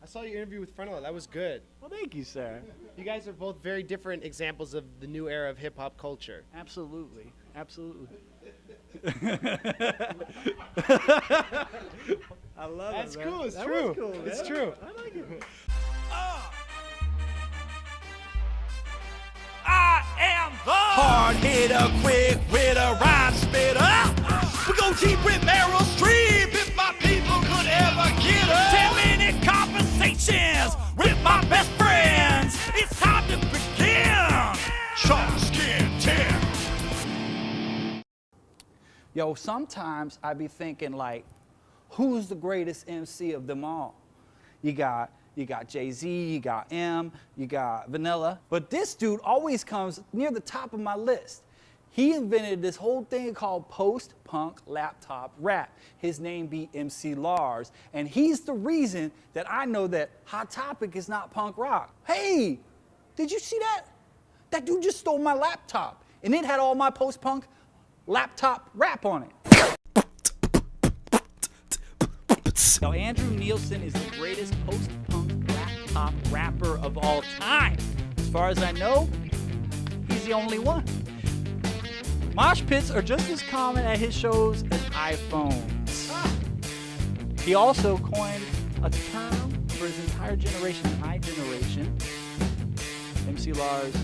I saw your interview with Frontalot. That was good. Well, thank you, sir. You guys are both very different examples of the new era of hip-hop culture. Absolutely. Absolutely. I love That's it, man. cool. It's That true. was cool, man. It's true. I like it. I am the hard hitter, quick witter, rhyme spitter. We go deep with Meryl Streep if my people could ever get her. 10-minute conversations with my best friends. It's time to begin. Chalkskin 10. Yo, sometimes I be thinking like, who's the greatest MC of them all? You got Jay-Z, you got M, you got Vanilla. But this dude always comes near the top of my list. He invented this whole thing called post-punk laptop rap. His name be MC Lars. And he's the reason that I know that Hot Topic is not punk rock. Hey, did you see that? That dude just stole my laptop. And it had all my post-punk laptop rap on it. Now, Andrew Nielsen is the greatest post-punk laptop rapper of all time. As far as I know, he's the only one. Mosh pits are just as common at his shows as iPhones. He also coined a term for his entire generation, my generation. MC Lars,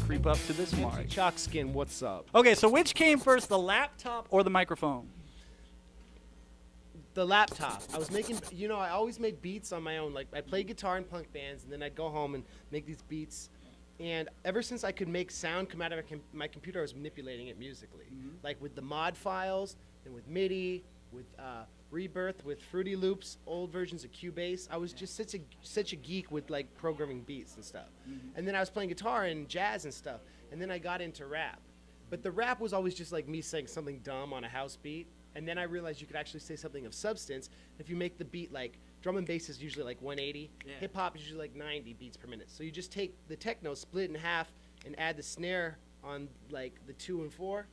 creep up to this mark. Chalkskin, what's up? Okay, so which came first, the laptop or the microphone? The laptop. I was making, I always made beats on my own. Like, I played guitar in punk bands, and then I'd go home and make these beats. And ever since I could make sound come out of my computer, I was manipulating it musically. Like with the mod files, and with MIDI, with Rebirth, with Fruity Loops, old versions of Cubase. I was just such a geek with like programming beats and stuff. And then I was playing guitar and jazz and stuff. And then I got into rap. But the rap was always just like me saying something dumb on a house beat. And then I realized you could actually say something of substance if you make the beat like, drum and bass is usually like 180. Yeah. Hip hop is usually like 90 beats per minute. So you just take the techno, split it in half, and add the snare on like the 2 and 4,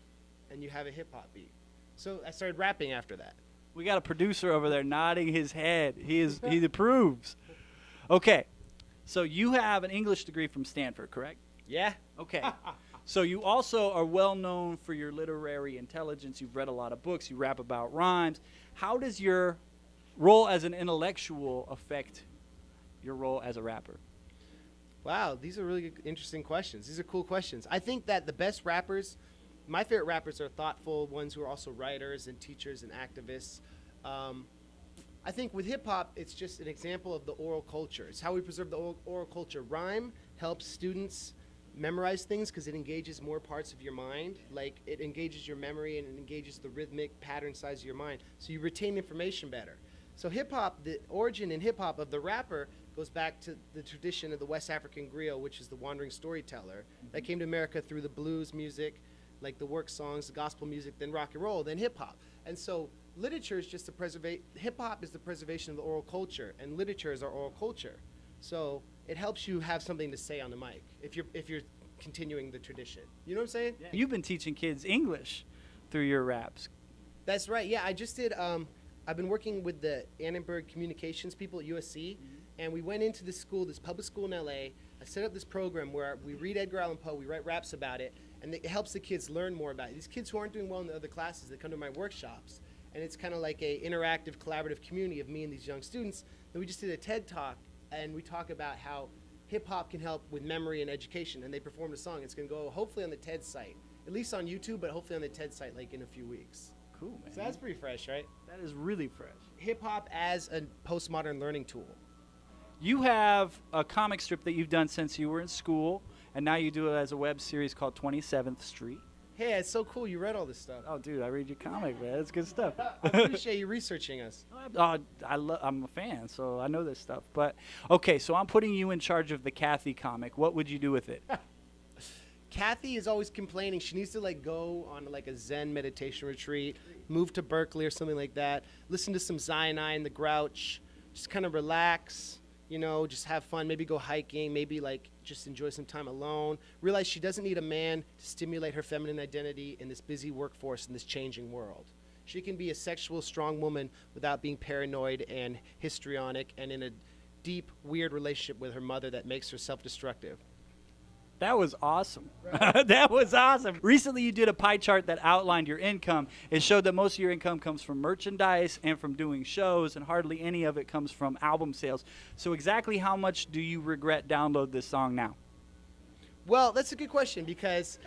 and you have a hip hop beat. So I started rapping after that. We got a producer over there nodding his head. He approves. Okay, so you have an English degree from Stanford, correct? Yeah. Okay. So you also are well known for your literary intelligence. You've read a lot of books. You rap about rhymes. How does your role as an intellectual affect your role as a rapper? Wow, these are really good, interesting questions. These are cool questions. I think that the best rappers, my favorite rappers are thoughtful ones who are also writers and teachers and activists. I think with hip-hop, it's just an example of the oral culture. It's how we preserve the oral culture. Rhyme helps students memorize things because it engages more parts of your mind. Like, it engages your memory and it engages the rhythmic pattern size of your mind. So you retain information better. So hip-hop, the origin in hip-hop of the rapper goes back to the tradition of the West African griot, which is the wandering storyteller, that came to America through the blues music, like the work songs, the gospel music, then rock and roll, then hip-hop. And so literature is just hip-hop is the preservation of the oral culture, and literature is our oral culture. So it helps you have something to say on the mic if you're continuing the tradition. You know what I'm saying? Yeah. You've been teaching kids English through your raps. That's right. Yeah, I just did. I've been working with the Annenberg communications people at USC, and we went into this school, this public school in LA. I set up this program where we read Edgar Allan Poe, we write raps about it, and it helps the kids learn more about it. These kids who aren't doing well in the other classes, they come to my workshops, and it's kind of like a interactive, collaborative community of me and these young students. Then we just did a TED Talk, and we talk about how hip-hop can help with memory and education, and they performed a song. It's going to go hopefully on the TED site, at least on YouTube, but hopefully on the TED site like in a few weeks. Cool, man. So that's pretty fresh, right? That is really fresh. Hip-hop as a postmodern learning tool. You have a comic strip that you've done since you were in school, and now you do it as a web series called 27th Street. Hey, it's so cool you read all this stuff. Oh, dude, I read your comic, man. It's good stuff. I appreciate you researching us. I'm a fan, so I know this stuff. But, okay, so I'm putting you in charge of the Kathy comic. What would you do with it? Kathy is always complaining. She needs to go on a Zen meditation retreat, move to Berkeley or something like that, listen to some Zionai and the Grouch, just kind of relax, just have fun, maybe go hiking, maybe just enjoy some time alone. Realize she doesn't need a man to stimulate her feminine identity in this busy workforce in this changing world. She can be a sexual, strong woman without being paranoid and histrionic and in a deep, weird relationship with her mother that makes her self-destructive. That was awesome. Right. That was awesome. Recently, you did a pie chart that outlined your income. It showed that most of your income comes from merchandise and from doing shows, and hardly any of it comes from album sales. So exactly how much do you regret download this song now? Well, that's a good question because,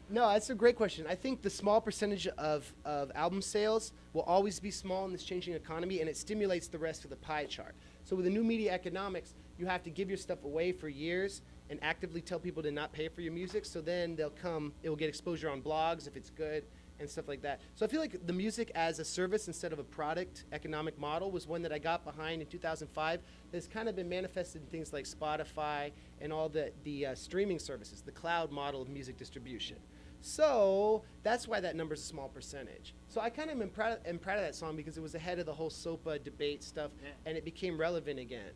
no, that's a great question. I think the small percentage of album sales will always be small in this changing economy, and it stimulates the rest of the pie chart. So with the new media economics, you have to give your stuff away for years and actively tell people to not pay for your music, so then they'll come, it will get exposure on blogs if it's good and stuff like that. So I feel like the music as a service instead of a product economic model was one that I got behind in 2005 that's kind of been manifested in things like Spotify and all the streaming services, the cloud model of music distribution. So that's why that number's a small percentage. So I kind of am proud of that song because it was ahead of the whole SOPA debate stuff, and it became relevant again.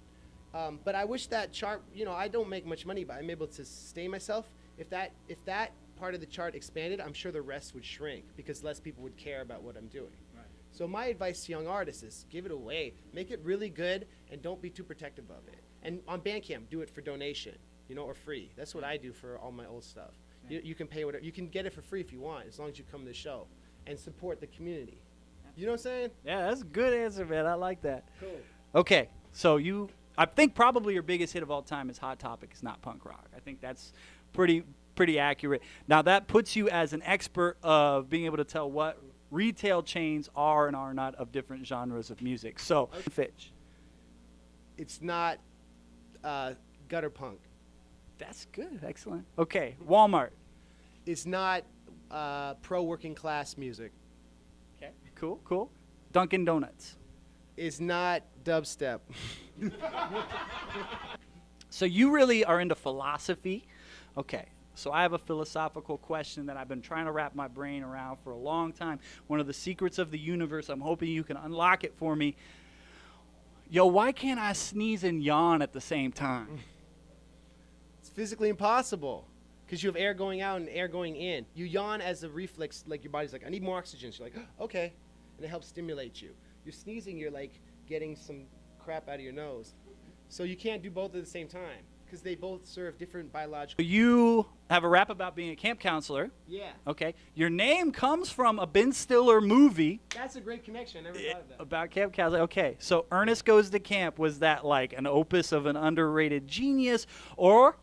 But I wish that chart, I don't make much money, but I'm able to sustain myself. If that part of the chart expanded, I'm sure the rest would shrink because less people would care about what I'm doing. Right. So my advice to young artists is give it away, make it really good, and don't be too protective of it. And on Bandcamp, do it for donation, or free. That's what I do for all my old stuff. Yeah. You can pay whatever, you can get it for free if you want, as long as you come to the show and support the community. You know what I'm saying? Yeah, that's a good answer, man. I like that. Cool. Okay, so I think probably your biggest hit of all time is Hot Topic is Not Punk Rock. I think that's pretty accurate. Now that puts you as an expert of being able to tell what retail chains are and are not of different genres of music. So, Fitch. It's not gutter punk. That's good. Excellent. Okay, Walmart. It's not pro-working class music. Okay, cool. Dunkin' Donuts. It's not dubstep. So you really are into philosophy. Okay, so I have a philosophical question that I've been trying to wrap my brain around for a long time. One of the secrets of the universe. I'm hoping you can unlock it for me. Yo, why can't I sneeze and yawn at the same time? It's physically impossible because you have air going out and air going in. You yawn as a reflex, like your body's like, I need more oxygen. So you're like, okay, and it helps stimulate you. You're sneezing, you're like getting some crap out of your nose. So you can't do both at the same time because they both serve different biological. You have a rap about being a camp counselor. Yeah. Okay. Your name comes from a Ben Stiller movie. That's a great connection. I never thought of that. About camp counselor. Okay. So Ernest Goes to Camp, was that like an opus of an underrated genius, or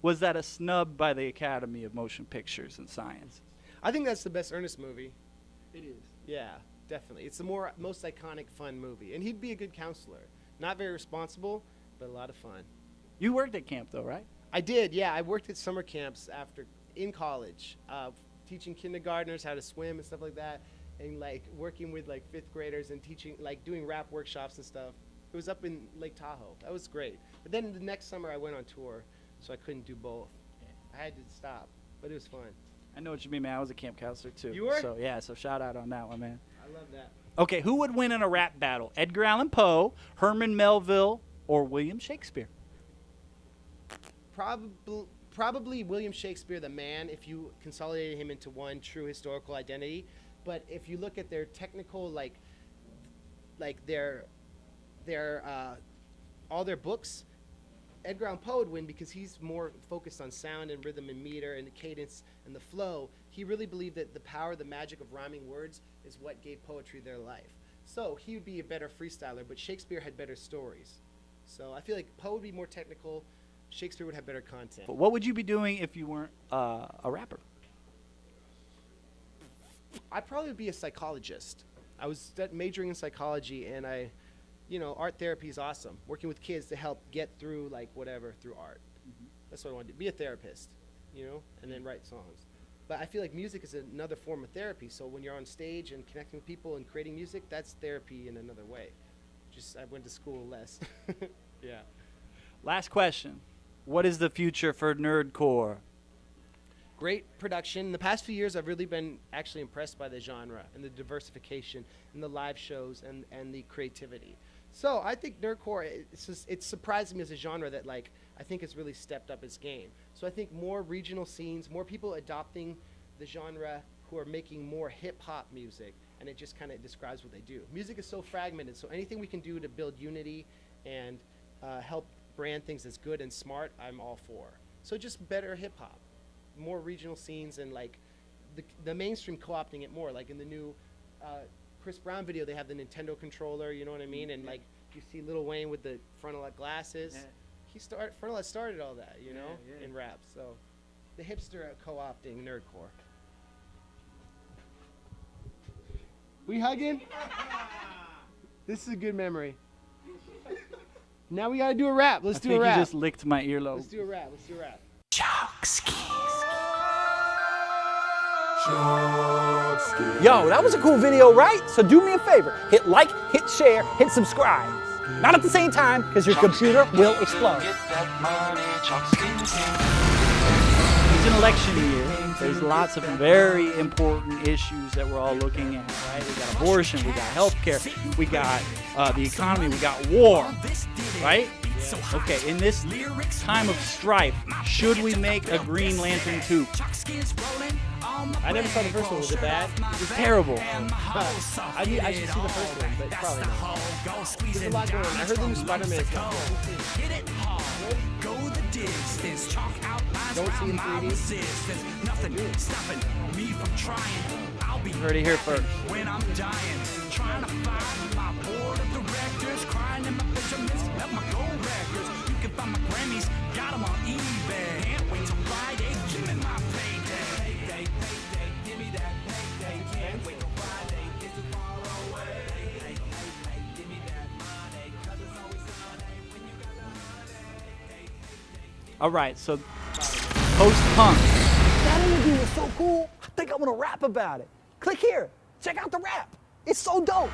was that a snub by the Academy of Motion Pictures and Science? I think that's the best Ernest movie. It is. Yeah, definitely. It's the most iconic, fun movie. And he'd be a good counselor. Not very responsible, but a lot of fun. You worked at camp, though, right? I did, yeah. I worked at summer camps in college, teaching kindergartners how to swim and stuff like that, and like working with like fifth graders and teaching, like doing rap workshops and stuff. It was up in Lake Tahoe. That was great. But then the next summer I went on tour, so I couldn't do both. I had to stop, but it was fun. I know what you mean, man. I was a camp counselor, too. You were? So, yeah, so shout out on that one, man. I love that. Okay, who would win in a rap battle? Edgar Allan Poe, Herman Melville, or William Shakespeare? Probably William Shakespeare, the man, if you consolidated him into one true historical identity. But if you look at their technical, like their all their books, Edgar Allan Poe would win because he's more focused on sound and rhythm and meter and the cadence and the flow. He really believed that the power, the magic of rhyming words is what gave poetry their life. So he would be a better freestyler, but Shakespeare had better stories. So I feel like Poe would be more technical. Shakespeare would have better content. But what would you be doing if you weren't a rapper? I'd probably be a psychologist. I was majoring in psychology, and art therapy is awesome. Working with kids to help get through through art. Mm-hmm. That's what I want to do. Be a therapist, and then write songs. But I feel like music is another form of therapy. So when you're on stage and connecting with people and creating music, that's therapy in another way. I went to school less. Yeah. Last question. What is the future for Nerdcore? Great production. In the past few years, I've really been actually impressed by the genre and the diversification and the live shows and the creativity. So I think Nerdcore, it's surprising me as a genre that I think it's really stepped up its game. So I think more regional scenes, more people adopting the genre who are making more hip-hop music, and it just kind of describes what they do. Music is so fragmented, so anything we can do to build unity and help brand things as good and smart, I'm all for. So just better hip hop, more regional scenes, and like the mainstream co-opting it more. Like in the new Chris Brown video, they have the Nintendo controller, you know what I mean? And like you see Lil Wayne with the Frontalot glasses. Yeah. Frontalot started all that, you know, in rap. So the hipster co-opting nerdcore. We hugging? This is a good memory. Now we gotta do a rap. Let's do a rap. You just licked my earlobe. Let's do a rap. Let's do a rap. Chalkskin. Yo, that was a cool video, right? So do me a favor. Hit like, hit share, hit subscribe. Not at the same time, because your computer will explode. It's an election year. There's lots of very important issues that we're all looking at, right? We got abortion, we got healthcare, we got the economy, we got war, right? Okay, in this time of strife, should we make a Green Lantern 2? I never saw the first one. Was it bad? It was terrible. I should see the first one, but probably not. There's a lot going on. I heard the new Spider-Man is not Don't see in 3D. Nothing stopping me from trying. You heard it here first. When I'm dying, trying to find my board of directors, crying in my Benjamins, left my gold records. You can find my Grammys, got them on eBay. Can't wait till Friday, give me my payday. Payday, give me that payday. Can't wait till Friday, it's too far away. Give me that money, 'cause it's always sunny when you got the money. All right, so post-punk. That interview was so cool. I think I'm gonna rap about it. Click here. Check out the rap. It's so dope.